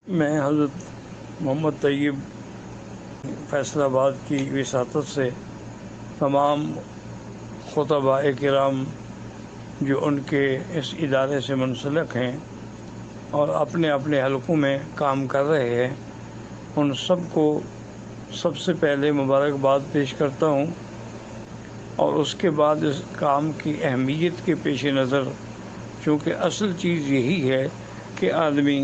میں حضرت محمد طیب فیصل آباد کی وساطت سے تمام خطباء کرام جو ان کے اس ادارے سے منسلک ہیں اور اپنے اپنے حلقوں میں کام کر رہے ہیں، ان سب کو سب سے پہلے مبارکباد پیش کرتا ہوں، اور اس کے بعد اس کام کی اہمیت کے پیش نظر، چونکہ اصل چیز یہی ہے کہ آدمی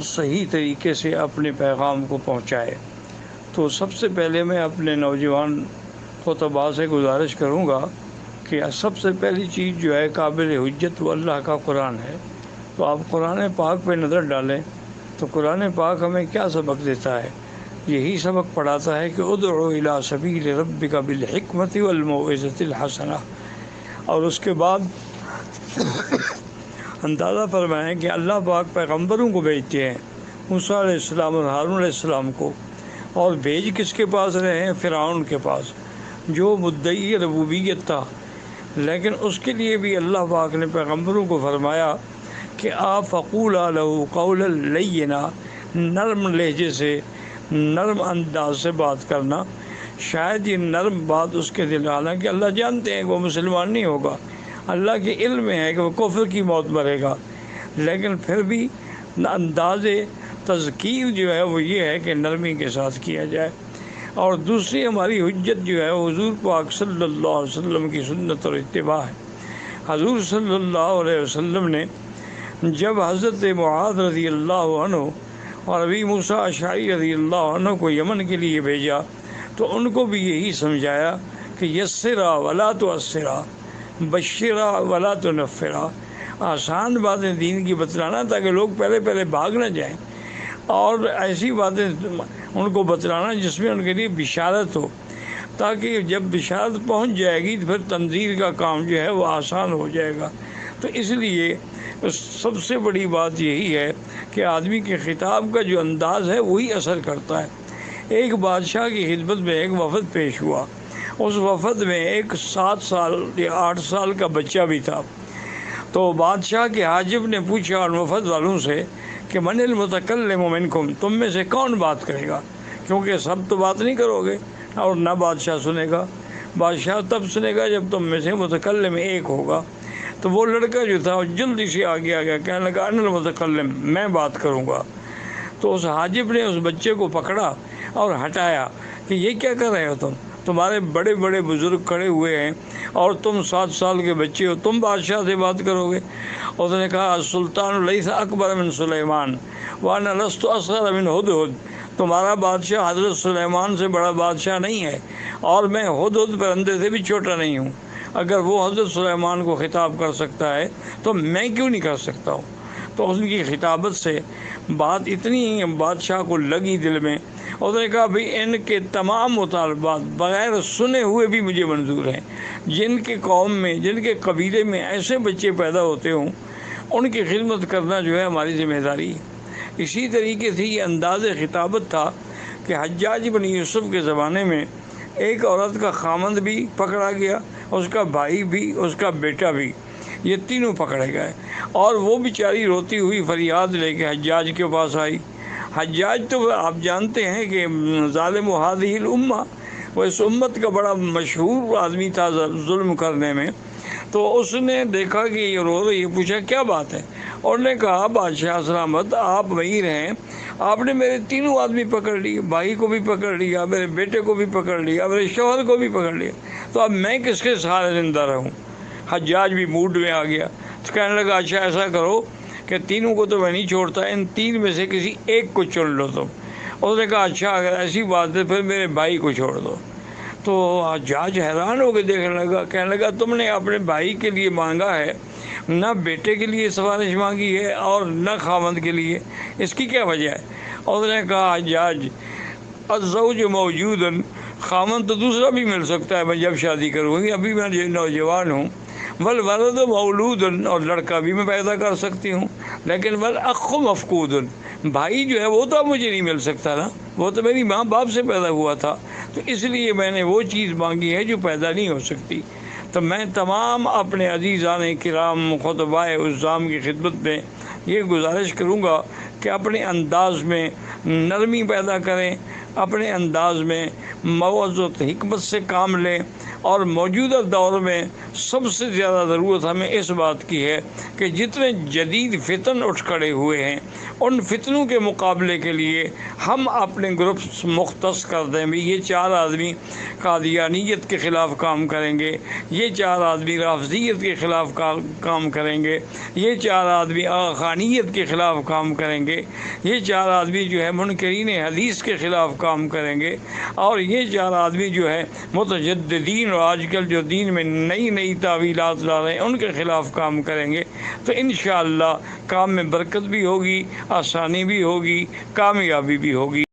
صحیح طریقے سے اپنے پیغام کو پہنچائے، تو سب سے پہلے میں اپنے نوجوان خطباء سے گزارش کروں گا کہ سب سے پہلی چیز جو ہے قابل حجت وہ اللہ کا قرآن ہے۔ تو آپ قرآن پاک پہ نظر ڈالیں تو قرآن پاک ہمیں کیا سبق دیتا ہے؟ یہی سبق پڑھاتا ہے کہ ادعو الی سبیل ربک بالحکمت والموعظۃ الحسنہ، اور اس کے بعد اندازہ فرمائیں کہ اللہ پاک پیغمبروں کو بھیجتے ہیں، موسیٰ علیہ السلام اور ہارون علیہ السلام کو، اور بھیج کس کے پاس رہے ہیں؟ فرعون کے پاس، جو مدعی ربوبیت تھا، لیکن اس کے لیے بھی اللہ پاک نے پیغمبروں کو فرمایا کہ آپ فقولا لہ قولا لینا، نرم لہجے سے، نرم انداز سے بات کرنا۔ شاید یہ نرم بات اس کے دل، حالانکہ اللہ جانتے ہیں کہ وہ مسلمان نہیں ہوگا، اللہ کے علم میں ہے کہ وہ کفر کی موت مرے گا، لیکن پھر بھی انداز تذکیر جو ہے وہ یہ ہے کہ نرمی کے ساتھ کیا جائے۔ اور دوسری ہماری حجت جو ہے حضور پاک صلی اللہ علیہ وسلم کی سنت اور اتباع ہے۔ حضور صلی اللہ علیہ وسلم نے جب حضرت معاذ رضی اللہ عنہ اور ابی موسیٰ اشعری رضی اللہ عنہ کو یمن کے لیے بھیجا تو ان کو بھی یہی سمجھایا کہ یسرا ولا تعسرا، بشرا ولا تنفرا، آسان باتیں دین کی بتلانا تاکہ لوگ پہلے بھاگ نہ جائیں، اور ایسی باتیں ان کو بتلانا جس میں ان کے لیے بشارت ہو، تاکہ جب بشارت پہنچ جائے گی تو پھر تنذیر کا کام جو ہے وہ آسان ہو جائے گا۔ تو اس لیے سب سے بڑی بات یہی ہے کہ آدمی کے خطاب کا جو انداز ہے وہی اثر کرتا ہے۔ ایک بادشاہ کی خدمت میں ایک وفد پیش ہوا، اس وفد میں ایک 7 سال یا 8 سال کا بچہ بھی تھا۔ تو بادشاہ کے حاجب نے پوچھا ان وفد والوں سے کہ من المتکلم منکم، تم میں سے کون بات کرے گا؟ کیونکہ سب تو بات نہیں کرو گے اور نہ بادشاہ سنے گا، بادشاہ تب سنے گا جب تم میں سے متکلم ایک ہوگا۔ تو وہ لڑکا جو تھا وہ جلدی سے آگے آ گیا، کہنے لگا انا المتکلم، میں بات کروں گا۔ تو اس حاجب نے اس بچے کو پکڑا اور ہٹایا کہ یہ کیا کر رہے ہو تمہارے بڑے بڑے بزرگ کھڑے ہوئے ہیں اور تم 7 سال کے بچے ہو، تم بادشاہ سے بات کرو گے؟ اس نے کہا السلطان لیس اکبر من سلیمان وانا لست اصغر من ہدہد، تمہارا بادشاہ حضرت سلیمان سے بڑا بادشاہ نہیں ہے اور میں ہدہد پرندے سے بھی چھوٹا نہیں ہوں۔ اگر وہ حضرت سلیمان کو خطاب کر سکتا ہے تو میں کیوں نہیں کر سکتا ہوں؟ تو اس کی خطابت سے بات اتنی بادشاہ کو لگی دل میں، اس نے کہا بھئی ان کے تمام مطالبات بغیر سنے ہوئے بھی مجھے منظور ہیں۔ جن کے قوم میں، جن کے قبیلے میں ایسے بچے پیدا ہوتے ہوں، ان کی خدمت کرنا جو ہے ہماری ذمہ داری ہے۔ اسی طریقے سے یہ انداز خطابت تھا کہ حجاج بن یوسف کے زمانے میں ایک عورت کا خامند بھی پکڑا گیا، اس کا بھائی بھی، اس کا بیٹا بھی، یہ تینوں پکڑے گئے، اور وہ بیچاری روتی ہوئی فریاد لے کے حجاج کے پاس آئی۔ حجاج تو آپ جانتے ہیں کہ ظالم هذه الامہ، وہ اس امت کا بڑا مشہور آدمی تھا ظلم کرنے میں۔ تو اس نے دیکھا کہ یہ رو رہی ہے، پوچھا کیا بات ہے، اور نے کہا بادشاہ سلامت آپ وہیں رہیں، آپ نے میرے تینوں آدمی پکڑ لیے، بھائی کو بھی پکڑ لیا، میرے بیٹے کو بھی پکڑ لیا، میرے شوہر کو بھی پکڑ لیا، تو اب میں کس کے سہارے زندہ رہوں؟ حجاج بھی موڈ میں آ گیا، تو کہنے لگا اچھا ایسا کرو کہ تینوں کو تو میں نہیں چھوڑتا، ان 3 میں سے کسی ایک کو چن لو تم۔ اس نے کہا اچھا اگر ایسی بات ہے پھر میرے بھائی کو چھوڑ دو۔ تو حجاج حیران ہو کے دیکھنے لگا، کہنے لگا تم نے اپنے بھائی کے لیے مانگا ہے، نہ بیٹے کے لیے سفارش مانگی ہے اور نہ خاوند کے لیے، اس کی کیا وجہ ہے؟ اس نے کہا حجاج الزوج موجود، خاوند تو دوسرا بھی مل سکتا ہے میں جب شادی کروں گی، ابھی میں نوجوان ہوں، والولد مولود، اور لڑکا بھی میں پیدا کر سکتی ہوں، لیکن والاخ مفقود، بھائی جو ہے وہ تو اب مجھے نہیں مل سکتا نا، وہ تو میری ماں باپ سے پیدا ہوا تھا، تو اس لیے میں نے وہ چیز مانگی ہے جو پیدا نہیں ہو سکتی۔ تو میں تمام اپنے عزیزان کرام خطباء عظام کی خدمت میں یہ گزارش کروں گا کہ اپنے انداز میں نرمی پیدا کریں، اپنے انداز میں موعظت حکمت سے کام لیں، اور موجودہ دور میں سب سے زیادہ ضرورت ہمیں اس بات کی ہے کہ جتنے جدید فتن اٹھ کھڑے ہوئے ہیں ان فتنوں کے مقابلے کے لیے ہم اپنے گروپس مختص کر دیں بھی یہ 4 آدمی قادیانیت کے خلاف کام کریں گے، یہ 4 آدمی رافضیت کے خلاف کام کریں گے، یہ 4 آدمی آغا خانیت کے خلاف کام کریں گے، یہ 4 آدمی جو ہے منکرین حدیث کے خلاف کام کریں گے، اور یہ 4 آدمی جو ہے متجددین اور آج کل جو دین میں نئی تعویلات لا رہے ہیں ان کے خلاف کام کریں گے، تو انشاءاللہ کام میں برکت بھی ہوگی، آسانی بھی ہوگی، کامیابی بھی ہوگی۔